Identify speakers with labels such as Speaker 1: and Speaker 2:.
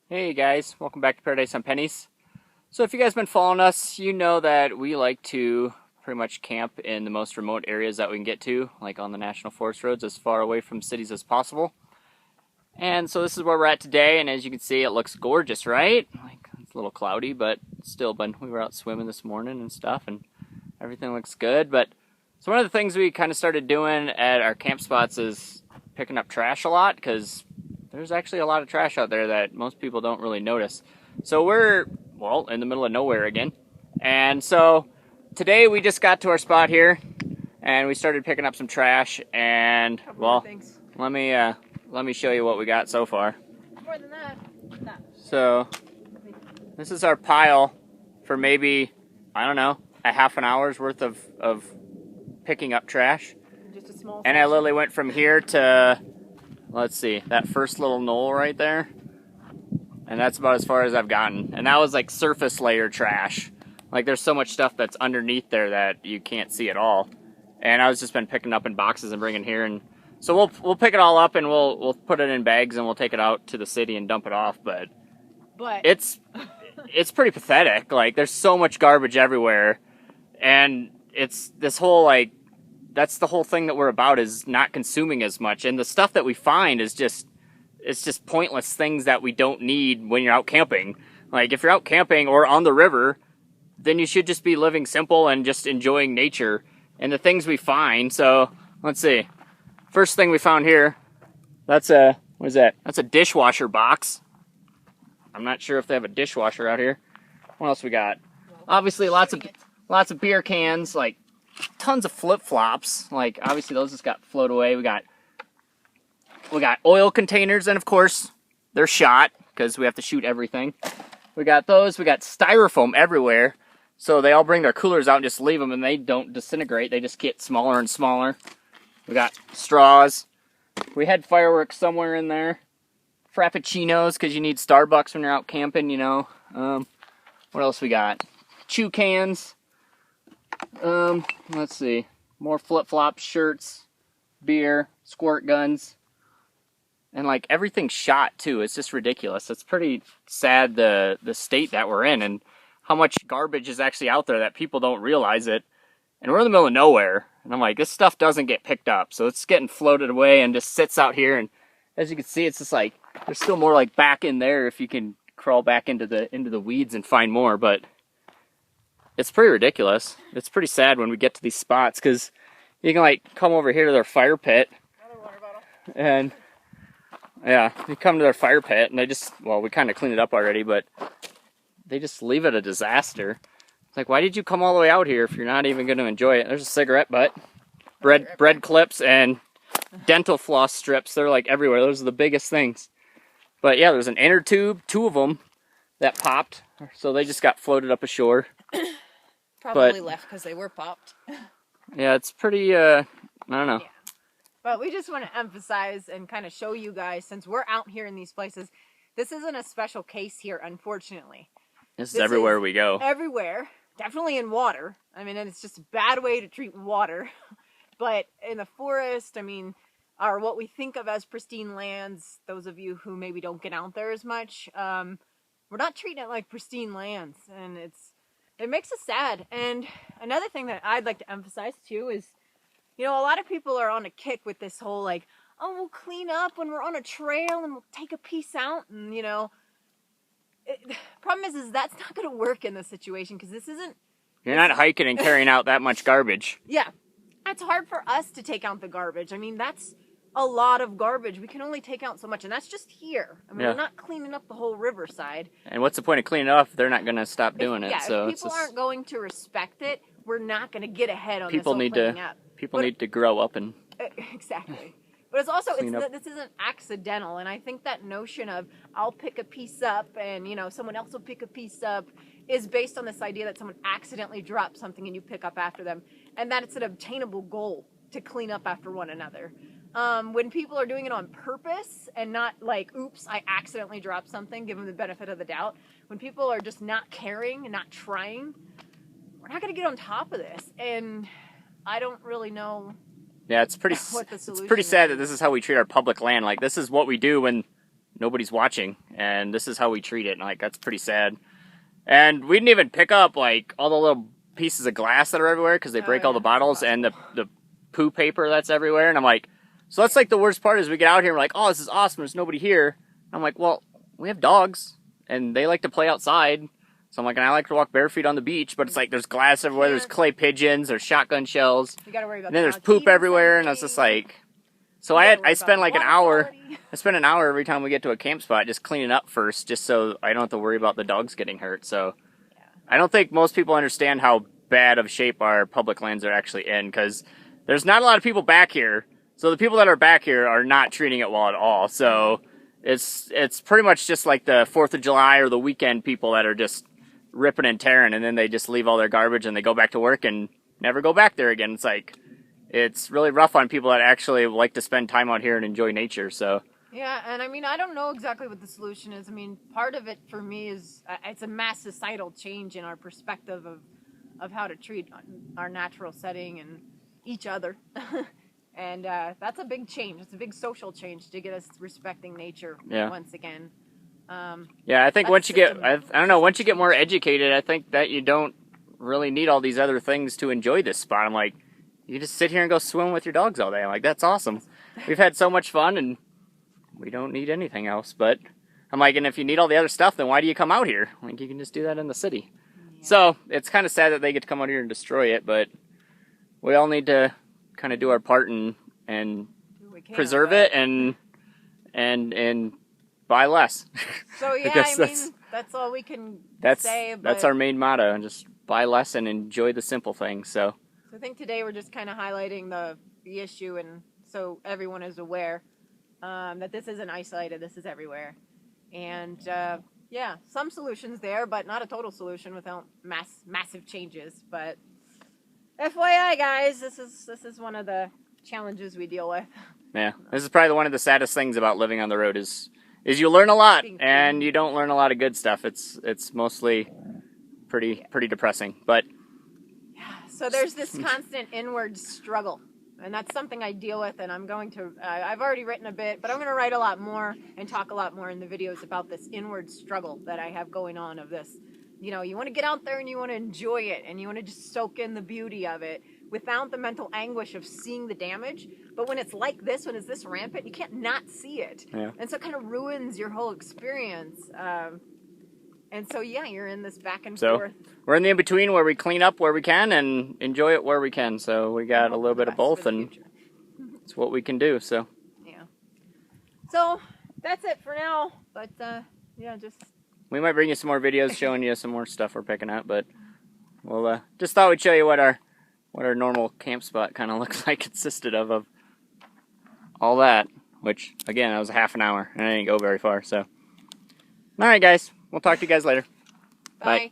Speaker 1: Hey guys, welcome back to Paradise on Pennies. So if you guys been following us, you know that we like to pretty much camp in the most remote areas that we can get to, like on the national forest roads, as far away from cities as possible. And so this is where we're at today, and as you can see, it looks gorgeous, right? Like, it's a little cloudy, but still, we were out swimming this morning and stuff, and everything looks good. But so one of the things we kind of started doing at our camp spots is picking up trash a lot, because there's actually a lot of trash out there that most people don't really notice. So we're, well, in the middle of nowhere again. And so today we just got to our spot here and we started picking up some trash, and well, let me show you what we got so far.
Speaker 2: More than that. No.
Speaker 1: So this is our pile for maybe, I don't know, a half an hour's worth of picking up trash.
Speaker 2: Just a small
Speaker 1: And I literally went from here to, let's see, that first little knoll right there. And that's about as far as I've gotten. And that was like surface layer trash. Like there's so much stuff that's underneath there that you can't see at all. And I was just been picking up in boxes and bringing here. And so we'll pick it all up and we'll put it in bags and we'll take it out to the city and dump it off. But it's pretty pathetic. Like there's so much garbage everywhere. And it's this whole like, that's the whole thing that we're about, is not consuming as much. And the stuff that we find is just, it's just pointless things that we don't need when you're out camping. Like if you're out camping or on the river, then you should just be living simple and just enjoying nature and the things we find. So let's see. First thing we found here, that's a, what is that? That's a dishwasher box. I'm not sure if they have a dishwasher out here. What else we got? Obviously lots of beer cans, like tons of flip-flops. Like obviously those just got float away. We got oil containers, and of course they're shot because we have to shoot everything. We got those. We got styrofoam everywhere, so they all bring their coolers out and just leave them, and they don't disintegrate. They just get smaller and smaller. We got straws. We had fireworks somewhere in there. Frappuccinos, because you need Starbucks when you're out camping, you know. What else we got? Chew cans. Let's see. More flip-flops, shirts, beer, squirt guns. And like everything's shot too. It's just ridiculous. It's pretty sad the state that we're in and how much garbage is actually out there that people don't realize it. And we're in the middle of nowhere. And I'm like, this stuff doesn't get picked up. So it's getting floated away and just sits out here. And as you can see, it's just like, there's still more like back in there if you can crawl back into the weeds and find more. But it's pretty ridiculous. It's pretty sad when we get to these spots, because you can like come over here to their fire pit.
Speaker 2: Another water bottle.
Speaker 1: And yeah, you come to their fire pit and they just, well, we kind of cleaned it up already, but they just leave it a disaster. It's like, why did you come all the way out here if you're not even going to enjoy it? There's a cigarette butt, bread clips, and dental floss strips. They're like everywhere. Those are the biggest things. But yeah, there's an inner tube, 2 of them that popped, so they just got floated up ashore.
Speaker 2: Probably left because they were popped.
Speaker 1: Yeah, it's pretty, I don't know.
Speaker 2: Yeah. But we just want to emphasize and kind of show you guys, since we're out here in these places, this isn't a special case here, unfortunately.
Speaker 1: This is everywhere we go.
Speaker 2: Everywhere. Definitely in water. I mean, and it's just a bad way to treat water. But in the forest, I mean, are what we think of as pristine lands, those of you who maybe don't get out there as much, we're not treating it like pristine lands. And it makes us sad. And another thing that I'd like to emphasize too is, you know, a lot of people are on a kick with this whole like, oh, we'll clean up when we're on a trail and we'll take a piece out. And, you know, problem is that's not going to work in this situation, because this isn't...
Speaker 1: You're not hiking and carrying out that much garbage.
Speaker 2: Yeah. It's hard for us to take out the garbage. I mean, that's a lot of garbage. We can only take out so much, and that's just here. I mean, We're not cleaning up the whole riverside.
Speaker 1: And what's the point of cleaning it up if they're not going to stop doing it? So
Speaker 2: if people aren't going to respect it, we're not going to get ahead on
Speaker 1: people
Speaker 2: this
Speaker 1: need
Speaker 2: whole
Speaker 1: to People need to grow up and...
Speaker 2: Exactly. But it's also, this isn't accidental, and I think that notion of, I'll pick a piece up and, you know, someone else will pick a piece up is based on this idea that someone accidentally drops something and you pick up after them, and that it's an obtainable goal to clean up after one another. When people are doing it on purpose and not like, oops, I accidentally dropped something, give them the benefit of the doubt. When people are just not caring and not trying, we're not going to get on top of this. And I don't really know
Speaker 1: Yeah, it's pretty sad that this is how we treat our public land. Like, this is what we do when nobody's watching, and this is how we treat it. And like, that's pretty sad. And we didn't even pick up like all the little pieces of glass that are everywhere because they break all the bottles and the poo paper that's everywhere. And I'm like, so that's like the worst part is we get out here and we're like, oh, this is awesome. There's nobody here. I'm like, well, we have dogs and they like to play outside. So I'm like, and I like to walk bare feet on the beach, but it's like there's glass everywhere. There's clay pigeons. There's shotgun shells.
Speaker 2: You gotta worry about
Speaker 1: and then there's poop everywhere. And I was just like, so I spend like an hour. I spend an hour every time we get to a camp spot just cleaning up first, just so I don't have to worry about the dogs getting hurt. So I don't think most people understand how bad of shape our public lands are actually in, because there's not a lot of people back here. So the people that are back here are not treating it well at all. So it's pretty much just like the 4th of July or the weekend people that are just ripping and tearing, and then they just leave all their garbage and they go back to work and never go back there again. It's like, it's really rough on people that actually like to spend time out here and enjoy nature. So
Speaker 2: yeah, and I mean, I don't know exactly what the solution is. I mean, part of it for me is it's a mass societal change in our perspective of how to treat our natural setting and each other. And that's a big change. It's a big social change to get us respecting nature once again.
Speaker 1: Yeah, I think once you get, I don't know, once you get more educated, I think that you don't really need all these other things to enjoy this spot. I'm like, you just sit here and go swim with your dogs all day. I'm like, that's awesome. We've had so much fun and we don't need anything else. But I'm like, and if you need all the other stuff, then why do you come out here? Like, you can just do that in the city. Yeah. So it's kind of sad that they get to come out here and destroy it, but we all need to kind of do our part and preserve it and buy less.
Speaker 2: So yeah, I mean, that's all we can say. But
Speaker 1: that's our main motto, and just buy less and enjoy the simple things. So
Speaker 2: I think today we're just kind of highlighting the issue, and so everyone is aware that this isn't isolated. This is everywhere, and yeah, some solutions there, but not a total solution without massive changes. But FYI, guys, this is one of the challenges we deal with.
Speaker 1: Yeah, this is probably one of the saddest things about living on the road is you learn a lot and you don't learn a lot of good stuff. It's mostly pretty depressing. But
Speaker 2: yeah, so there's this constant inward struggle, and that's something I deal with. And I'm going to I've already written a bit, but I'm going to write a lot more and talk a lot more in the videos about this inward struggle that I have going on of this. You know, you want to get out there and you want to enjoy it and you want to just soak in the beauty of it without the mental anguish of seeing the damage. But when it's like this, when it's this rampant, you can't not see it.
Speaker 1: Yeah.
Speaker 2: And so it kind of ruins your whole experience. And so, yeah, you're in this back and forth.
Speaker 1: We're in the in-between where we clean up where we can and enjoy it where we can. So we got a little bit of both, and it's what we can do. So
Speaker 2: yeah. So that's it for now. But, yeah,
Speaker 1: we might bring you some more videos showing you some more stuff we're picking up, but we'll just thought we'd show you what our normal camp spot kind of looks like, consisted of all that, which again, that was a half an hour and I didn't go very far. So all right, guys, we'll talk to you guys later.
Speaker 2: Bye.